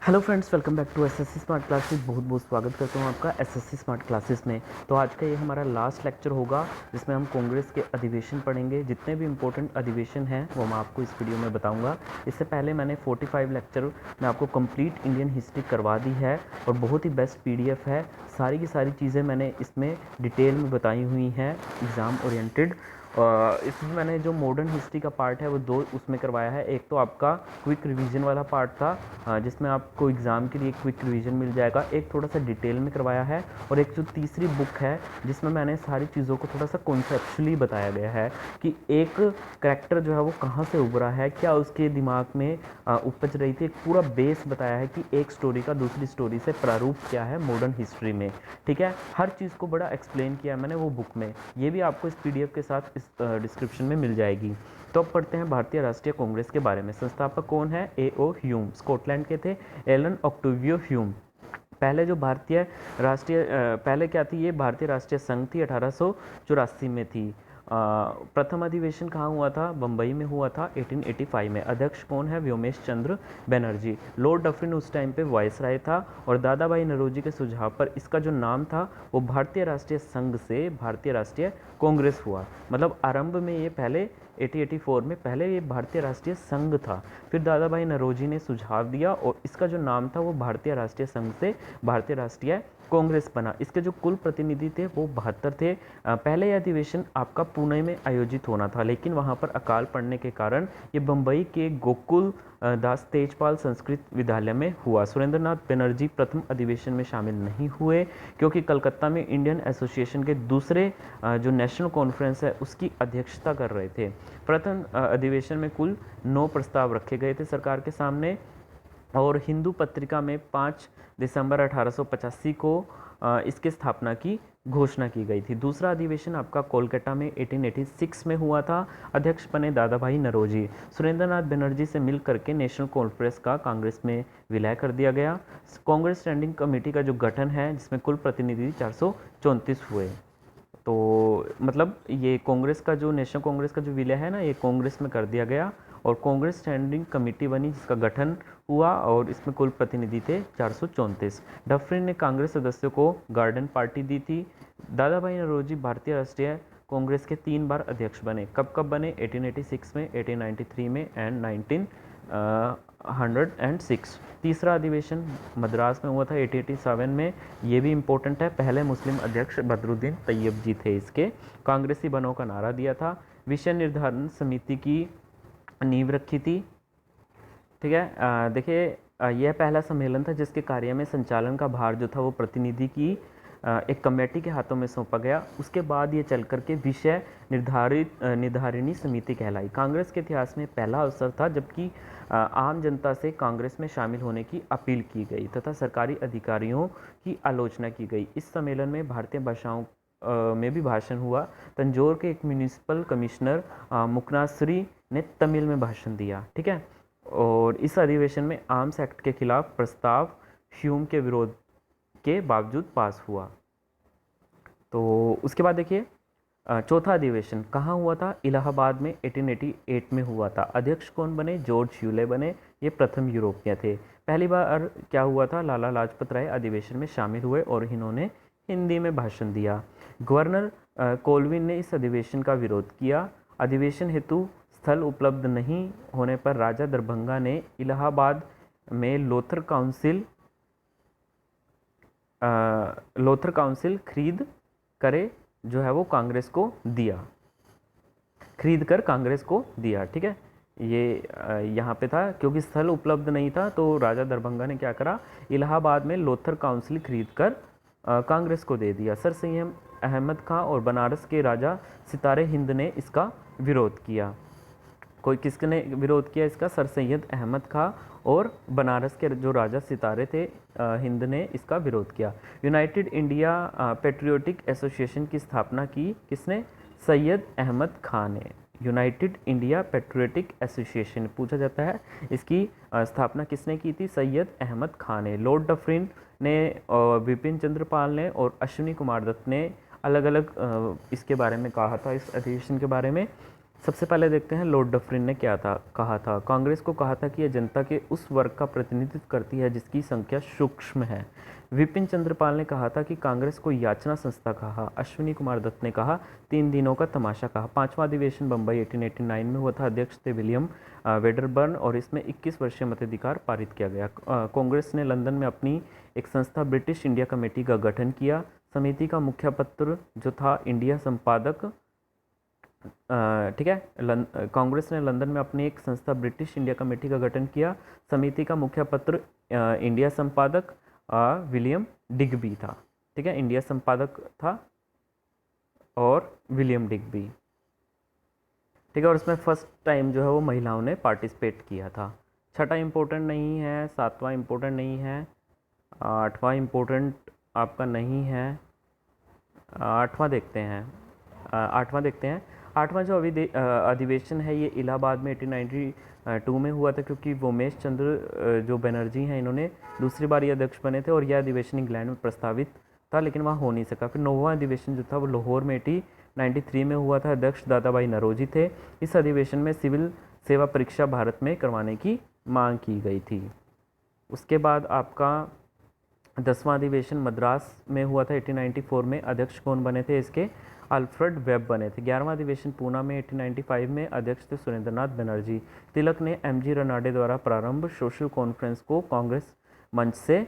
Hello friends, welcome back to SSC smart classes. बहुत बहुत स्वागत करता हूँ आपका एसएससी स्मार्ट क्लासेस में। तो आज का ये हमारा लास्ट लेक्चर होगा जिसमें हम कांग्रेस के अधिवेशन पढ़ेंगे। जितने भी इंपॉर्टेंट अधिवेशन हैं वो मैं आपको इस वीडियो में बताऊंगा। इससे पहले मैंने 45 लेक्चर में आपको कंप्लीट इंडियन हिस्ट्री करवा दी है और बहुत ही बेस्ट पीडीएफ है। सारी की सारी चीज़ें मैंने इसमें डिटेल में बताई हुई हैं एग्ज़ाम ओरिएंटेड। इसमें मैंने जो मॉडर्न हिस्ट्री का पार्ट है वो दो उसमें करवाया है। एक तो आपका क्विक रिवीजन वाला पार्ट था जिसमें आपको एग्ज़ाम के लिए क्विक रिवीजन मिल जाएगा। एक थोड़ा सा डिटेल में करवाया है और एक जो तीसरी बुक है जिसमें मैंने सारी चीज़ों को थोड़ा सा कॉन्सेप्चुअली बताया गया है कि एक करैक्टर जो है वो कहाँ से उभरा है, क्या उसके दिमाग में उपज रही थी। एक पूरा बेस बताया है कि एक स्टोरी का दूसरी स्टोरी से प्रारूप क्या है मॉडर्न हिस्ट्री में। ठीक है, हर चीज़ को बड़ा एक्सप्लेन किया मैंने वो बुक में। ये भी आपको इस पीडीएफ के साथ इस डिस्क्रिप्शन में मिल जाएगी। तो अब पढ़ते हैं भारतीय राष्ट्रीय कांग्रेस के बारे में। संस्थापक कौन है? ए.ओ. ह्यूम, स्कॉटलैंड के थे। Allan Octavian Hume. पहले जो भारतीय राष्ट्रीय पहले क्या थी ये? भारतीय राष्ट्रीय संघ थी, 1884 में थी। प्रथम अधिवेशन कहाँ हुआ था? बम्बई में हुआ था 1885 में। अध्यक्ष कौन है? व्योमेश चंद्र बनर्जी। लॉर्ड डफरिन उस टाइम पे वायसराय था और दादा भाई नौरोजी के सुझाव पर इसका जो नाम था वो भारतीय राष्ट्रीय संघ से भारतीय राष्ट्रीय कांग्रेस हुआ। मतलब आरंभ में ये पहले 1884 में पहले ये भारतीय राष्ट्रीय संघ था, फिर दादा भाई नौरोजी ने सुझाव दिया और इसका जो नाम था वो भारतीय राष्ट्रीय संघ से भारतीय राष्ट्रीय कांग्रेस बना। इसके जो कुल प्रतिनिधि थे वो 72 थे। पहले यह अधिवेशन आपका पुणे में आयोजित होना था, लेकिन वहां पर अकाल पड़ने के कारण ये बम्बई के गोकुल दास तेजपाल संस्कृत विद्यालय में हुआ। सुरेंद्रनाथ बनर्जी प्रथम अधिवेशन में शामिल नहीं हुए क्योंकि कलकत्ता में इंडियन एसोसिएशन के दूसरे जो नेशनल कॉन्फ्रेंस है उसकी अध्यक्षता कर रहे थे। प्रथम अधिवेशन में कुल 9 प्रस्ताव रखे गए थे सरकार के सामने और हिंदू पत्रिका में 5 दिसंबर 1885 को इसकी स्थापना की घोषणा की गई थी। दूसरा अधिवेशन आपका कोलकाता में 1886 में हुआ था। अध्यक्ष बने दादा भाई नौरोजी। सुरेंद्रनाथ बनर्जी से मिल करके नेशनल कॉन्फ्रेंस का कांग्रेस में विलय कर दिया गया। कांग्रेस स्टैंडिंग कमेटी का जो गठन है जिसमें कुल प्रतिनिधि 434 हुए। तो मतलब ये कांग्रेस का जो नेशनल कांग्रेस का जो विलय है ना ये कांग्रेस में कर दिया गया और कांग्रेस स्टैंडिंग कमेटी बनी जिसका गठन हुआ और इसमें कुल प्रतिनिधि थे 434। डफरिन ने कांग्रेस सदस्यों को गार्डन पार्टी दी थी। दादा भाई नौरोजी भारतीय राष्ट्रीय कांग्रेस के 3 बार अध्यक्ष बने। कब कब बने? 1886 में, 1893 में एंड 1906। तीसरा अधिवेशन मद्रास में हुआ था 1887 में। ये भी इम्पोर्टेंट है। पहले मुस्लिम अध्यक्ष बदरुद्दीन तैयब जी थे इसके। कांग्रेसी बनों का नारा दिया था। विषय निर्धारण समिति की नींव रखी थी। ठीक है, देखिए यह पहला सम्मेलन था जिसके कार्य में संचालन का भार जो था वो प्रतिनिधि की एक कमेटी के हाथों में सौंपा गया। उसके बाद ये चल करके विषय निर्धारिणी समिति कहलाई। कांग्रेस के इतिहास में पहला अवसर था जबकि आम जनता से कांग्रेस में शामिल होने की अपील की गई तथा सरकारी अधिकारियों की आलोचना की गई। इस सम्मेलन में भारतीय भाषाओं में भी भाषण हुआ। तंजौर के एक म्यूनिसिपल कमिश्नर मुकनासरी ने तमिल में भाषण दिया। ठीक है, और इस अधिवेशन में आर्म्स एक्ट के खिलाफ प्रस्ताव ह्यूम के विरोध के बावजूद पास हुआ। तो उसके बाद देखिए चौथा अधिवेशन कहाँ हुआ था? इलाहाबाद में 1888 में हुआ था। अध्यक्ष कौन बने? जॉर्ज ह्यूले बने। ये प्रथम यूरोपीय थे। पहली बार क्या हुआ था? लाला लाजपत राय अधिवेशन में शामिल हुए और इन्होंने हिंदी में भाषण दिया। गवर्नर कोलविन ने इस अधिवेशन का विरोध किया। अधिवेशन हेतु स्थल उपलब्ध नहीं होने पर राजा दरभंगा ने इलाहाबाद में लोथर काउंसिल खरीद करे जो है वो कांग्रेस को दिया, खरीद कर कांग्रेस को दिया। ठीक है, ये यहाँ पे था क्योंकि स्थल उपलब्ध नहीं था तो राजा दरभंगा ने क्या करा? इलाहाबाद में लोथर काउंसिल खरीद कर कांग्रेस को दे दिया। सर सैयद अहमद खां और बनारस के राजा सितारे हिंद ने इसका विरोध किया। कोई किसने विरोध किया इसका? सर सैयद अहमद खां और बनारस के जो राजा सितारे थे हिंद ने इसका विरोध किया। यूनाइटेड इंडिया पेट्रियोटिक एसोसिएशन की स्थापना की किसने? सैयद अहमद खां ने। यूनाइटेड इंडिया पेट्रियोटिक एसोसिएशन पूछा जाता है, इसकी स्थापना किसने की थी? सैयद अहमद खां ने। लॉर्ड डफरिन ने, विपिन चंद्र पाल ने और अश्विनी कुमार दत्त ने अलग अलग इसके बारे में कहा था, इस अधिवेशन के बारे में। सबसे पहले देखते हैं लॉर्ड डफरिन ने क्या कहा था। कांग्रेस को कहा था कि यह जनता के उस वर्ग का प्रतिनिधित्व करती है जिसकी संख्या सूक्ष्म है। विपिन चंद्र पाल ने कहा था कि कांग्रेस को याचना संस्था कहा। अश्विनी कुमार दत्त ने कहा 3 दिनों का तमाशा कहा। 5वां अधिवेशन बम्बई 1889 में हुआ था। अध्यक्ष थे विलियम वेडरबर्न और इसमें 21 वर्षीय मताधिकार पारित किया गया। कांग्रेस ने लंदन में अपनी एक संस्था ब्रिटिश इंडिया कमेटी का गठन किया। समिति का मुख्य पत्र जो था इंडिया संपादक, ठीक है, कांग्रेस ने लंदन में अपनी एक संस्था ब्रिटिश इंडिया कमेटी का गठन किया। समिति का मुख्य पत्र इंडिया संपादक विलियम डिग्बी था। ठीक है, इंडिया संपादक था और विलियम डिग्बी। ठीक है, और उसमें फर्स्ट टाइम जो है वो महिलाओं ने पार्टिसिपेट किया था। 6वां इम्पोर्टेंट नहीं है, 7वां इम्पोर्टेंट नहीं है, 8वां इम्पोर्टेंट आपका नहीं है। 8वां देखते हैं। 8वां जो अधिवेशन है ये इलाहाबाद में 1892 में हुआ था, क्योंकि वोमेश चंद्र जो बनर्जी हैं इन्होंने दूसरी बार ये अध्यक्ष बने थे और यह अधिवेशन इंग्लैंड में प्रस्तावित था लेकिन वहाँ हो नहीं सका। फिर 9वां अधिवेशन जो था वो लाहौर में 1893 में हुआ था। अध्यक्ष दादा भाई नौरोजी थे। इस अधिवेशन में सिविल सेवा परीक्षा भारत में करवाने की मांग की गई थी। उसके बाद आपका 10वां अधिवेशन मद्रास में हुआ था 1894 में। अध्यक्ष कौन बने थे इसके? अल्फ्रेड वेब बने थे। 11वां अधिवेशन पूना में 1895 में। अध्यक्ष थे सुरेंद्रनाथ बनर्जी। तिलक ने एमजी रनाडे द्वारा प्रारंभ सोशल कॉन्फ्रेंस को कांग्रेस मंच से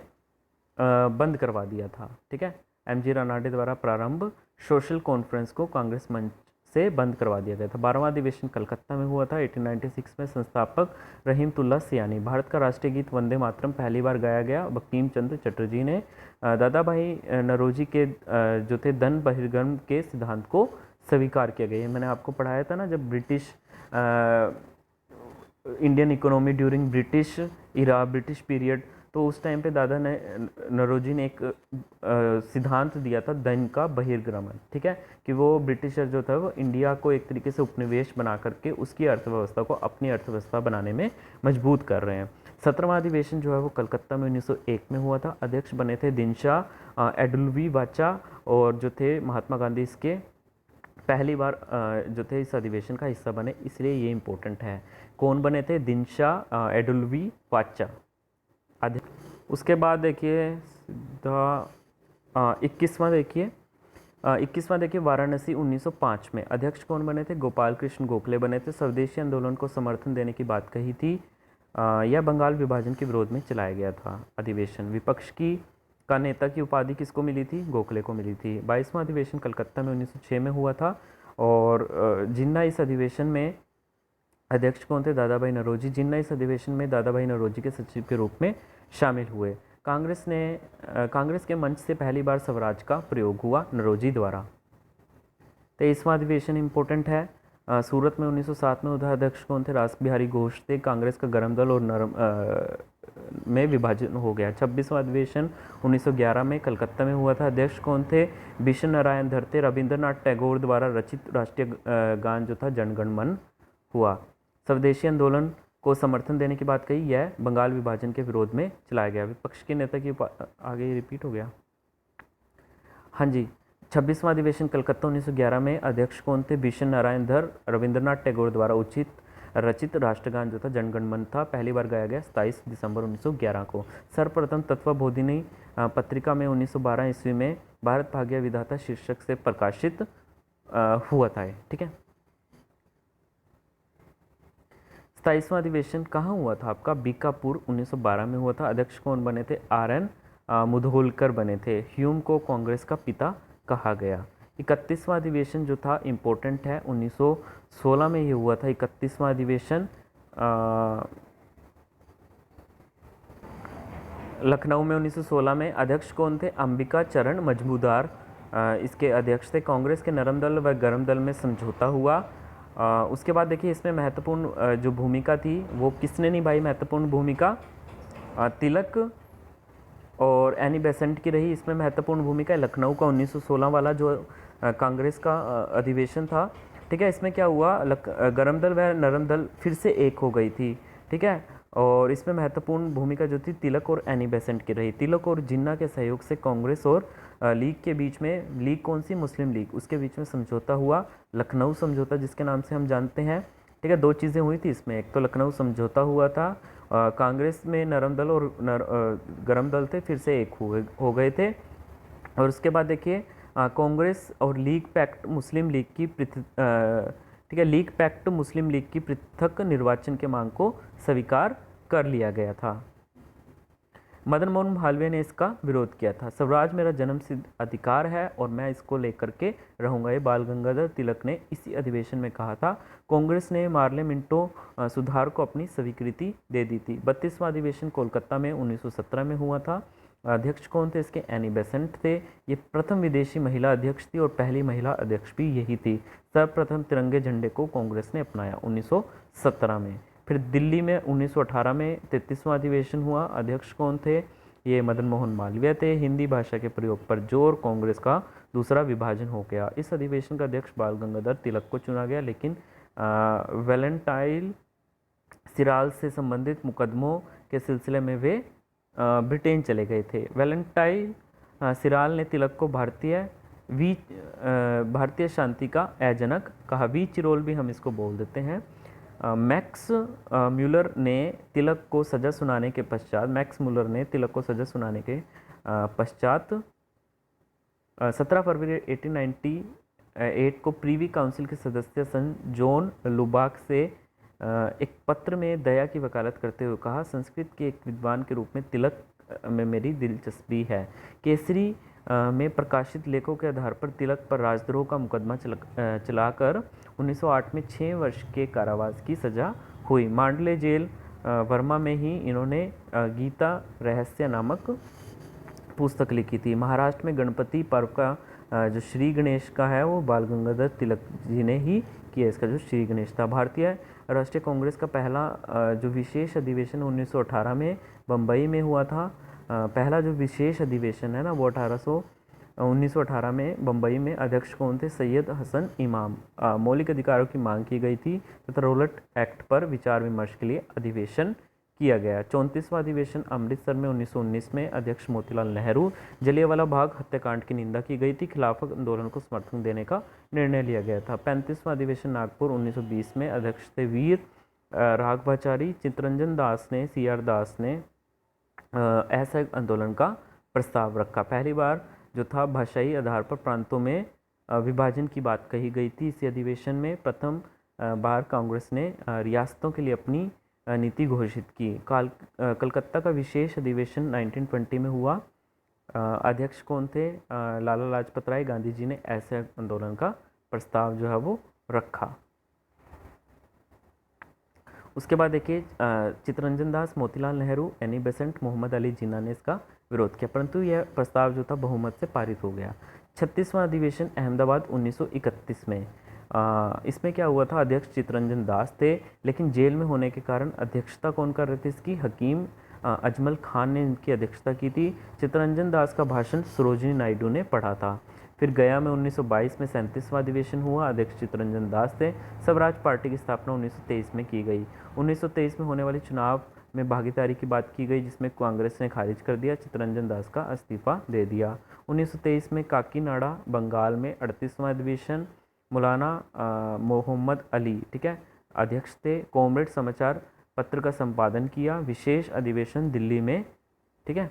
बंद करवा दिया था। ठीक है, एमजी रनाडे द्वारा प्रारंभ सोशल कॉन्फ्रेंस को कांग्रेस मंच से बंद करवा दिया गया था। 12वां अधिवेशन कलकत्ता में हुआ था 1896 में। संस्थापक रहीमतुल्ला सियानी। भारत का राष्ट्रीय गीत वंदे मातरम पहली बार गाया गया बंकिम चंद्र चटर्जी ने। दादा भाई नौरोजी के जो थे धन बहिर्गमन के सिद्धांत को स्वीकार किया गया। मैंने आपको पढ़ाया था ना, जब British Indian economy during British era, British period, तो उस टाइम पे दादा ने नौरोजी ने एक सिद्धांत दिया था धन का बहिर्गमन। ठीक है, कि वो ब्रिटिशर जो था वो इंडिया को एक तरीके से उपनिवेश बना करके उसकी अर्थव्यवस्था को अपनी अर्थव्यवस्था बनाने में मजबूत कर रहे हैं। 17वां अधिवेशन जो है वो कलकत्ता में 1901 में हुआ था। अध्यक्ष बने थे दिनशा एडुल्वी वाचा और जो थे महात्मा गांधी इसके पहली बार जो थे इस अधिवेशन का हिस्सा बने, इसलिए ये इम्पोर्टेंट है। कौन बने थे? दिनशा एडुल्वी वाचा। उसके बाद देखिए 21वां देखिए 21वां देखिए वाराणसी 1905 में। अध्यक्ष कौन बने थे? गोपाल कृष्ण गोखले बने थे। स्वदेशी आंदोलन को समर्थन देने की बात कही थी। यह बंगाल विभाजन के विरोध में चलाया गया था अधिवेशन। विपक्ष का नेता की उपाधि किसको मिली थी? गोखले को मिली थी। 22वां अधिवेशन कलकत्ता में 1906 में हुआ था और जिन्ना इस अधिवेशन में अध्यक्ष कौन थे? दादा भाई नौरोजी। जिन्ना इस अधिवेशन में दादा भाई नौरोजी के सचिव के रूप में शामिल हुए। कांग्रेस के मंच से पहली बार स्वराज का प्रयोग हुआ नौरोजी द्वारा। 23वां अधिवेशन इंपॉर्टेंट है। सूरत में 1907 में उधर अध्यक्ष कौन थे? रास बिहारी घोष थे। कांग्रेस का गरम दल और नरम में विभाजन हो गया। 26वां अधिवेशन 1911 में कलकत्ता में हुआ था। अध्यक्ष कौन थे? बिशन नारायण धर थे। रविंद्रनाथ टैगोर द्वारा रचित राष्ट्रीय गान जो था जनगण मन हुआ। स्वदेशी आंदोलन को समर्थन देने की बात कही, यह बंगाल विभाजन के विरोध में चलाया गया। विपक्ष के नेता की आगे रिपीट हो गया। हाँ जी, 26वां अधिवेशन कलकत्ता 1911 में। अध्यक्ष कौन थे? बिशन नारायण धर। रविंद्रनाथ टैगोर द्वारा रचित राष्ट्रगान जो था जनगण मन था, पहली बार गाया गया 27 दिसंबर 1911 को। सर्वप्रथम तत्वबोधिनी पत्रिका में 1912 ईस्वी में भारत भाग्य विधाता शीर्षक से प्रकाशित हुआ था। ठीक है, 27वां अधिवेशन कहाँ हुआ था आपका? बीकापुर 1912 में हुआ था। अध्यक्ष कौन बने थे? RN मुधोलकर बने थे। ह्यूम को कांग्रेस का पिता कहा गया। 31वां अधिवेशन जो था इम्पोर्टेंट है, 1916 में ये हुआ था। 31वां अधिवेशन लखनऊ में 1916 में। अध्यक्ष कौन थे? अंबिका चरण मजमूदार इसके अध्यक्ष थे। कांग्रेस के नरम दल व गरम दल में समझौता हुआ। उसके बाद देखिए इसमें महत्वपूर्ण जो भूमिका थी वो किसने निभाई? महत्वपूर्ण भूमिका तिलक और एनी बेसेंट की रही। इसमें महत्वपूर्ण भूमिका लखनऊ का 1916 वाला जो कांग्रेस का अधिवेशन था। ठीक है, इसमें क्या हुआ? गरम दल व नरम दल फिर से एक हो गई थी। ठीक है, और इसमें महत्वपूर्ण भूमिका जो थी तिलक और एनी बेसेंट की रही। तिलक और जिन्ना के सहयोग से कांग्रेस और लीग के बीच में, लीग कौन सी, मुस्लिम लीग, उसके बीच में समझौता हुआ, लखनऊ समझौता जिसके नाम से हम जानते हैं। ठीक है, दो चीज़ें हुई थी इसमें, एक तो लखनऊ समझौता हुआ था, कांग्रेस में नरम दल और गरम दल थे, फिर से एक हो गए थे। और उसके बाद देखिए कांग्रेस और लीग पैक्ट मुस्लिम लीग की ठीक है, लीग पैक्ट मुस्लिम लीग की पृथक निर्वाचन के मांग को स्वीकार कर लिया गया था। मदन मोहन मालवीय ने इसका विरोध किया था। स्वराज मेरा जन्मसिद्ध अधिकार है और मैं इसको लेकर के रहूंगा, ये बाल गंगाधर तिलक ने इसी अधिवेशन में कहा था। कांग्रेस ने मार्ले मिंटो सुधार को अपनी स्वीकृति दे दी थी। 32वां अधिवेशन कोलकाता में 1917 में हुआ था। अध्यक्ष कौन थे इसके, एनी बेसेंट थे। ये प्रथम विदेशी महिला अध्यक्ष थी और पहली महिला अध्यक्ष भी यही थी। सर्वप्रथम तिरंगे झंडे को कांग्रेस ने अपनाया 1917 में। फिर दिल्ली में 1918 में 33वां अधिवेशन हुआ। अध्यक्ष कौन थे, ये मदन मोहन मालवीय थे। हिंदी भाषा के प्रयोग पर जोर, कांग्रेस का दूसरा विभाजन हो गया। इस अधिवेशन का अध्यक्ष बाल गंगाधर तिलक को चुना गया, लेकिन वैलेंटाइन सिराल से संबंधित मुकदमों के सिलसिले में वे ब्रिटेन चले गए थे। वैलेंटाइन सिराल ने तिलक को भारतीय शांति का अजनक कहा। वी चिरोल भी हम इसको बोल देते हैं। मैक्स म्यूलर ने तिलक को सज़ा सुनाने के पश्चात 17 फरवरी 1898 को प्रीवी काउंसिल के सदस्य सन जॉन लुबाक से एक पत्र में दया की वकालत करते हुए कहा, संस्कृत के एक विद्वान के रूप में तिलक में मेरी दिलचस्पी है। केसरी में प्रकाशित लेखों के आधार पर तिलक पर राजद्रोह का मुकदमा चलाकर 1908 में 6 वर्ष के कारावास की सज़ा हुई। मांडले जेल वर्मा में ही इन्होंने गीता रहस्य नामक पुस्तक लिखी थी। महाराष्ट्र में गणपति पर्व का जो श्री गणेश का है वो बाल गंगाधर तिलक जी ने ही किया, इसका जो श्री गणेश था। भारतीय राष्ट्रीय कांग्रेस का पहला जो विशेष अधिवेशन 1918 में बम्बई में हुआ था। पहला जो विशेष अधिवेशन है ना वो 1918 में बम्बई में। अध्यक्ष कौन थे, सैयद हसन इमाम। मौलिक अधिकारों की मांग की गई थी तथा रोलट एक्ट पर विचार विमर्श के लिए अधिवेशन किया गया। 34वां अधिवेशन अमृतसर में 1919 में। अध्यक्ष मोतीलाल नेहरू। जलियांवाला बाग हत्याकांड की निंदा की गई थी। खिलाफत आंदोलन को समर्थन देने का निर्णय लिया गया था। 35वां अधिवेशन नागपुर 1920 में। अध्यक्ष थे वीर राघवाचारी। चित्तरंजन दास ने, CR दास ने असहयोग आंदोलन का प्रस्ताव रखा। पहली बार जो था भाषाई आधार पर प्रांतों में विभाजन की बात कही गई थी। इसी अधिवेशन में प्रथम बार कांग्रेस ने रियासतों के लिए अपनी नीति घोषित की। कलकत्ता का विशेष अधिवेशन 1920 में हुआ। अध्यक्ष कौन थे, लाला लाजपत राय। गांधी जी ने असहयोग आंदोलन का प्रस्ताव जो है वो रखा। उसके बाद देखिए चित्तरंजन दास, मोतीलाल नेहरू, एनी बेसेंट, मोहम्मद अली जिन्ना ने इसका विरोध किया, परंतु यह प्रस्ताव जो था बहुमत से पारित हो गया। 36वां अधिवेशन अहमदाबाद 1931 में। इसमें क्या हुआ था, अध्यक्ष चित्तरंजन दास थे, लेकिन जेल में होने के कारण अध्यक्षता कौन कर रहे थे इसकी, हकीम अजमल खान ने इनकी अध्यक्षता की थी। चित्तरंजन दास का भाषण सरोजिनी नायडू ने पढ़ा था। फिर गया में 1922 में 37वां अधिवेशन हुआ। अध्यक्ष चित्तरंजन दास थे। स्वराज पार्टी की स्थापना 1923 में की गई। 1923 में होने वाले चुनाव में भागीदारी की बात की गई, जिसमें कांग्रेस ने खारिज कर दिया। चित्तरंजन दास का इस्तीफा दे दिया। 1923 में काकीनाडा बंगाल में 38वां अधिवेशन। मौलाना मोहम्मद अली, ठीक है, अध्यक्ष थे। कॉमरेड समाचार पत्र का संपादन किया। विशेष अधिवेशन दिल्ली में, ठीक है।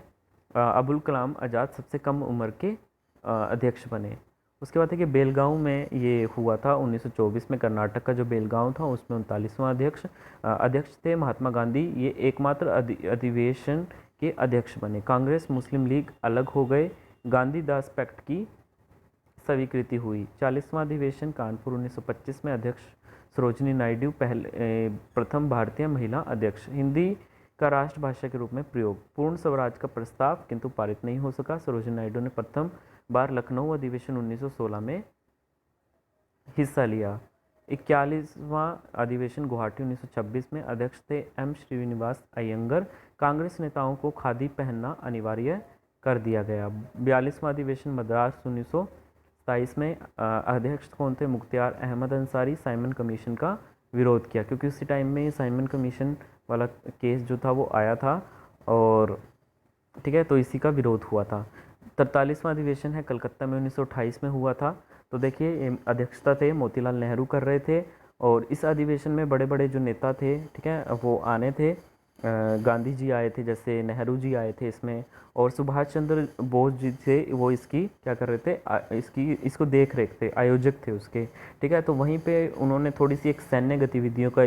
अबुल कलाम आज़ाद सबसे कम उम्र के अध्यक्ष बने। उसके बाद है कि बेलगांव में ये हुआ था 1924 में। कर्नाटक का जो बेलगांव था उसमें 39वां अध्यक्ष थे महात्मा गांधी। ये एकमात्र अधिवेशन के अध्यक्ष बने। कांग्रेस मुस्लिम लीग अलग हो गए। गांधी दास पैक्ट की स्वीकृति हुई। 40वां अधिवेशन कानपुर 1925 में। अध्यक्ष सरोजिनी नायडू, प्रथम भारतीय महिला अध्यक्ष। हिंदी का राष्ट्रभाषा के रूप में प्रयोग। पूर्ण स्वराज का प्रस्ताव किंतु पारित नहीं हो सका। सरोजिनी नायडू ने प्रथम बार लखनऊ अधिवेशन 1916 में हिस्सा लिया। 41वां अधिवेशन गुवाहाटी 1926 में। अध्यक्ष थे M श्रीनिवास अयंगर। कांग्रेस नेताओं को खादी पहनना अनिवार्य कर दिया गया। 42वां अधिवेशन मद्रास 1927 में। अध्यक्ष कौन थे, मुख्तियार अहमद अंसारी। साइमन कमीशन का विरोध किया, क्योंकि उसी टाइम में साइमन कमीशन वाला केस जो था वो आया था, और ठीक है, तो इसी का विरोध हुआ था। 43वां अधिवेशन है कलकत्ता में 1928 में हुआ था। तो देखिए अध्यक्षता थे मोतीलाल नेहरू कर रहे थे, और इस अधिवेशन में बड़े बड़े जो नेता थे, ठीक है, वो आने थे। गांधी जी आए थे, जैसे नेहरू जी आए थे इसमें, और सुभाष चंद्र बोस जी थे, वो इसकी क्या कर रहे थे, इसको देख रहे थे, आयोजक थे उसके। ठीक है, तो वहीं पे उन्होंने थोड़ी सी एक सैन्य गतिविधियों का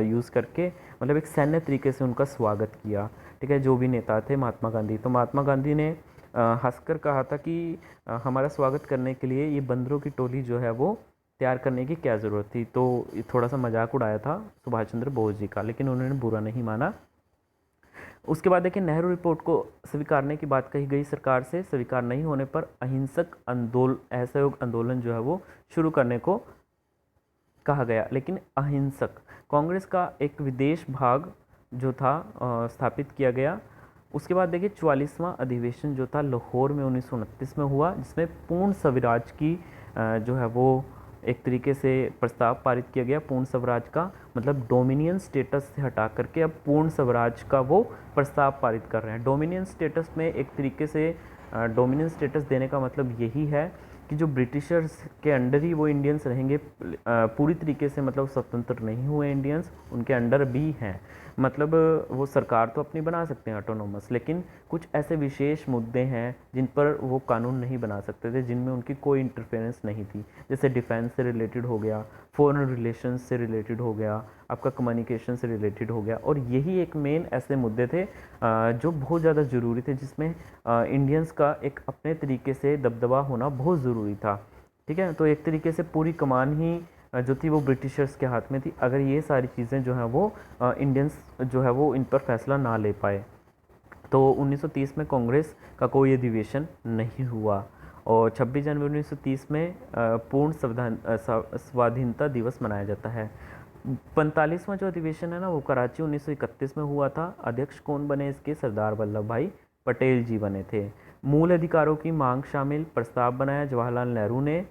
यूज़ करके, मतलब एक सैन्य तरीके से उनका स्वागत किया। ठीक है, जो भी नेता थे महात्मा गांधी, तो महात्मा गांधी ने हंसकर कहा था कि हमारा स्वागत करने के लिए ये बंदरों की टोली जो है वो तैयार करने की क्या ज़रूरत थी। तो ये थोड़ा सा मजाक उड़ाया था सुभाष चंद्र बोस जी का, लेकिन उन्होंने बुरा नहीं माना। उसके बाद देखिए नेहरू रिपोर्ट को स्वीकारने की बात कही गई सरकार से। स्वीकार नहीं होने पर अहिंसक असहयोग आंदोलन जो है वो शुरू करने को कहा गया, लेकिन अहिंसक। कांग्रेस का एक विदेश भाग जो था स्थापित किया गया। उसके बाद देखिए 44वां अधिवेशन जो था लाहौर में 1929 में हुआ, जिसमें पूर्ण स्वराज की जो है वो एक तरीके से प्रस्ताव पारित किया गया। पूर्ण स्वराज का मतलब डोमिनियन स्टेटस से हटा करके अब पूर्ण स्वराज का वो प्रस्ताव पारित कर रहे हैं। डोमिनियन स्टेटस में एक तरीके से डोमिनियन स्टेटस देने का मतलब यही है कि जो ब्रिटिशर्स के अंडर ही वो इंडियंस रहेंगे, पूरी तरीके से मतलब स्वतंत्र नहीं हुए इंडियंस, उनके अंडर भी हैं। मतलब वो सरकार तो अपनी बना सकते हैं ऑटोनोमस, लेकिन कुछ ऐसे विशेष मुद्दे हैं जिन पर वो कानून नहीं बना सकते थे, जिनमें उनकी कोई इंटरफेरेंस नहीं थी। जैसे डिफेंस से रिलेटेड हो गया, फॉरेन रिलेशंस से रिलेटेड हो गया, आपका कम्युनिकेशन से रिलेटेड हो गया, और यही एक मेन ऐसे मुद्दे थे जो बहुत ज़्यादा ज़रूरी थे, जिसमें इंडियंस का एक अपने तरीके से दबदबा होना बहुत ज़रूरी था। ठीक है, तो एक तरीके से पूरी कमान ही जो थी वो ब्रिटिशर्स के हाथ में थी। अगर ये सारी चीज़ें जो हैं वो इंडियंस जो है वो इन पर फैसला ना ले पाए, तो 1930 में कांग्रेस का कोई अधिवेशन नहीं हुआ, और 26 जनवरी 1930 में पूर्ण स्वाधीनता दिवस मनाया जाता है। 45वां जो अधिवेशन है ना वो कराची 1931 में हुआ था। अध्यक्ष कौन बने इसके? सरदार वल्लभ भाई पटेल जी बने थे। मूल अधिकारों की मांग शामिल प्रस्ताव बनाया जवाहरलाल नेहरू ने।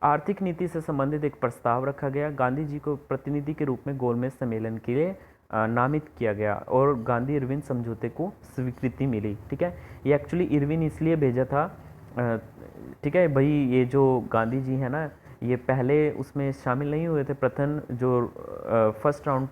आर्थिक नीति से संबंधित एक प्रस्ताव रखा गया। गांधी जी को प्रतिनिधि के रूप में गोलमेज सम्मेलन के लिए नामित किया गया, और गांधी इरविन समझौते को स्वीकृति मिली। ठीक है, ये एक्चुअली इरविन इसलिए भेजा था, ठीक है भाई, ये जो गांधी जी है ना, ये पहले उसमें शामिल नहीं हुए थे, प्रथम जो फर्स्ट राउंड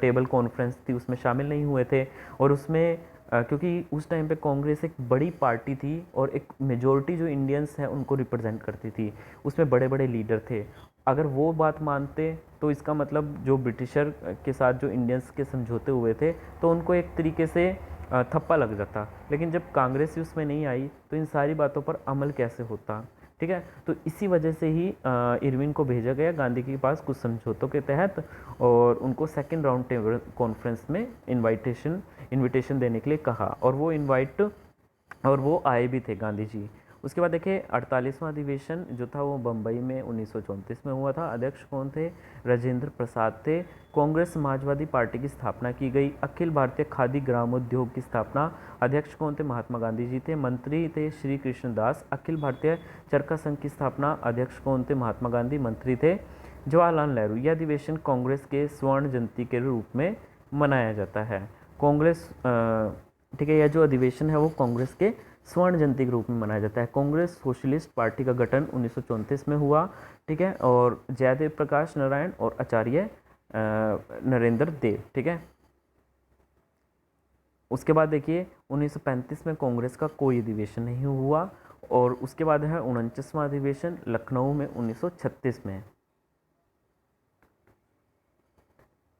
टेबल कॉन्फ्रेंस थी उसमें शामिल नहीं हुए थे, और उसमें क्योंकि उस टाइम पे कांग्रेस एक बड़ी पार्टी थी, और एक मेजॉरिटी जो इंडियंस हैं उनको रिप्रेजेंट करती थी, उसमें बड़े बड़े लीडर थे। अगर वो बात मानते तो इसका मतलब जो ब्रिटिशर के साथ जो इंडियंस के समझौते हुए थे, तो उनको एक तरीके से थप्पा लग जाता। लेकिन जब कांग्रेस ही उसमें नहीं आई तो इन सारी बातों पर अमल कैसे होता। ठीक है, तो इसी वजह से ही इरविन को भेजा गया गांधी के पास कुछ समझौतों के तहत, और उनको सेकंड राउंड टेबल कॉन्फ्रेंस में इनविटेशन देने के लिए कहा, और वो आए भी थे गांधी जी। उसके बाद देखिए 48वां अधिवेशन जो था वो बम्बई में 1934 में हुआ था। अध्यक्ष कौन थे? राजेंद्र प्रसाद थे। कांग्रेस समाजवादी पार्टी की स्थापना की गई। अखिल भारतीय खादी ग्रामोद्योग की स्थापना। अध्यक्ष कौन थे? महात्मा गांधी जी थे। मंत्री थे श्री कृष्णदास। अखिल भारतीय चरखा संघ की स्थापना। अध्यक्ष कौन थे? महात्मा गांधी। मंत्री थे जवाहरलाल नेहरू। यह अधिवेशन कांग्रेस के स्वर्ण जयंती के रूप में मनाया जाता है। कांग्रेस ठीक है, यह जो अधिवेशन है वो कांग्रेस के स्वर्ण जयंती के रूप में मनाया जाता है। कांग्रेस सोशलिस्ट पार्टी का गठन 1934 में हुआ। ठीक है, और जयदेव प्रकाश नारायण और आचार्य नरेंद्र देव। ठीक है, उसके बाद देखिए 1935 में कांग्रेस का कोई अधिवेशन नहीं हुआ, और उसके बाद है 49वां अधिवेशन लखनऊ में 1936 में।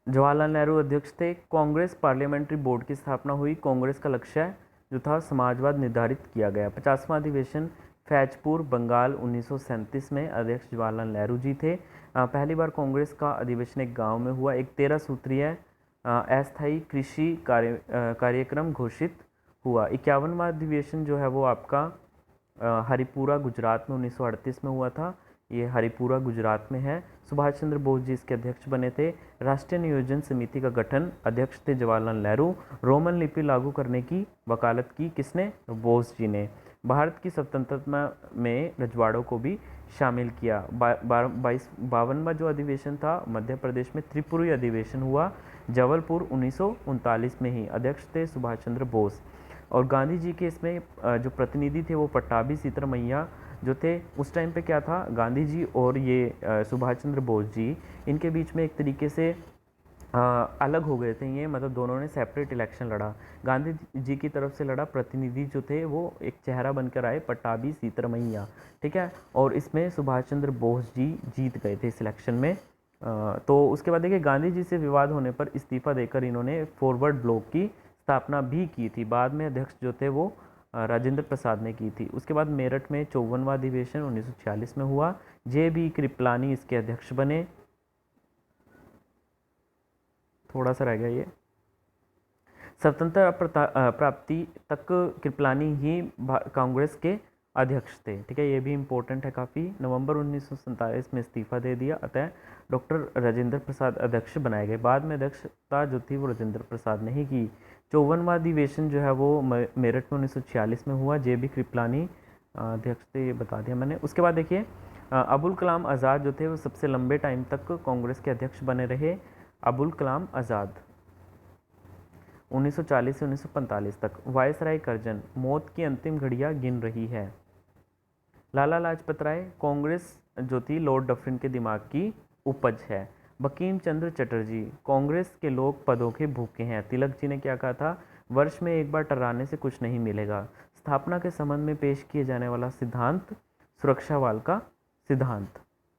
जवाहरलाल नेहरू अध्यक्ष थे। कांग्रेस पार्लियामेंट्री बोर्ड की स्थापना हुई। कांग्रेस का लक्ष्य जो था समाजवाद निर्धारित किया गया। 50वां अधिवेशन फैजपुर बंगाल 1937 में। अध्यक्ष जवाहरलाल नेहरू जी थे। पहली बार कांग्रेस का अधिवेशन एक गांव में हुआ। एक 13 सूत्रीय अस्थायी कृषि कार्यक्रम घोषित हुआ। 51वां अधिवेशन जो है वो आपका हरिपुरा गुजरात में 1938 में हुआ था। ये हरिपुरा गुजरात में है। सुभाष चंद्र बोस जी इसके अध्यक्ष बने थे। राष्ट्रीय नियोजन समिति का गठन। अध्यक्ष थे जवाहरलाल नेहरू। रोमन लिपि लागू करने की वकालत की किसने? बोस जी ने। भारत की स्वतंत्रता में रजवाड़ों को भी शामिल किया। 52वां जो अधिवेशन था मध्य प्रदेश में त्रिपुरी अधिवेशन हुआ, जबलपुर 1939 में ही। अध्यक्ष थे सुभाष चंद्र बोस। और गांधी जी के इसमें जो प्रतिनिधि थे वो पट्टाभी सीतरमैया जो थे। उस टाइम पे क्या था, गांधी जी और ये सुभाष चंद्र बोस जी, इनके बीच में एक तरीके से अलग हो गए थे ये, मतलब दोनों ने सेपरेट इलेक्शन लड़ा। गांधी जी की तरफ से लड़ा प्रतिनिधि जो थे वो एक चेहरा बनकर आए, पट्टाभी सीतरमैया, ठीक है। और इसमें सुभाष चंद्र बोस जी जीत गए थे इस इलेक्शन में। तो उसके बाद देखिए गांधी जी से विवाद होने पर इस्तीफा देकर इन्होंने फॉरवर्ड ब्लॉक की स्थापना भी की थी। बाद में अध्यक्ष जो थे वो राजेंद्र प्रसाद ने की थी। उसके बाद मेरठ में 54वां अधिवेशन 1946 में हुआ। JB कृपलानी इसके अध्यक्ष बने। थोड़ा सा रह गया ये। स्वतंत्रता प्राप्ति तक कृपलानी ही कांग्रेस के अध्यक्ष थे, ठीक है। ये भी इम्पोर्टेंट है काफ़ी। नवंबर 1947 में इस्तीफा दे दिया, अतः डॉक्टर राजेंद्र प्रसाद अध्यक्ष बनाए गए। बाद में अध्यक्षता जो थी वो राजेंद्र प्रसाद ने ही की। 54वां अधिवेशन जो है वो मेरठ में 1946 में हुआ। JB कृपलानी अध्यक्ष थे, ये बता दिया मैंने। उसके बाद देखिए अबुल कलाम आज़ाद जो थे वो सबसे लंबे टाइम तक कांग्रेस के अध्यक्ष बने रहे। अबुल कलाम आज़ाद 1940 से 1945 तक। वायसराय करजन, मौत की अंतिम घड़ियां गिन रही है। लाला लाजपत राय, कांग्रेस जो थी लॉर्ड डफरिन के दिमाग की उपज है। बंकिम चंद्र चटर्जी, कांग्रेस के लोग पदों के भूखे हैं। तिलक जी ने क्या कहा था, वर्ष में एक बार टर्राने से कुछ नहीं मिलेगा। स्थापना के संबंध में पेश किए जाने वाला सिद्धांत सुरक्षा वाल्व का सिद्धांत,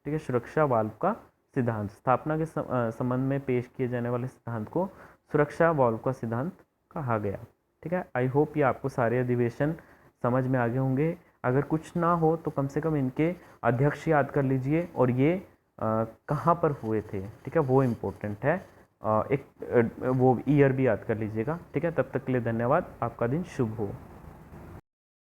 ठीक है, सुरक्षा वाल्व का सिद्धांत। स्थापना के संबंध में पेश किए जाने वाले सिद्धांत को सुरक्षा वाल्व का सिद्धांत कहा गया, ठीक है। आई होप ये आपको सारे अधिवेशन समझ में आ गए होंगे। अगर कुछ ना हो तो कम से कम इनके अध्यक्ष याद कर लीजिए और ये कहाँ पर हुए थे, ठीक है, वो इम्पोर्टेंट है। एक वो ईयर भी याद कर लीजिएगा, ठीक है। तब तक के लिए धन्यवाद, आपका दिन शुभ हो।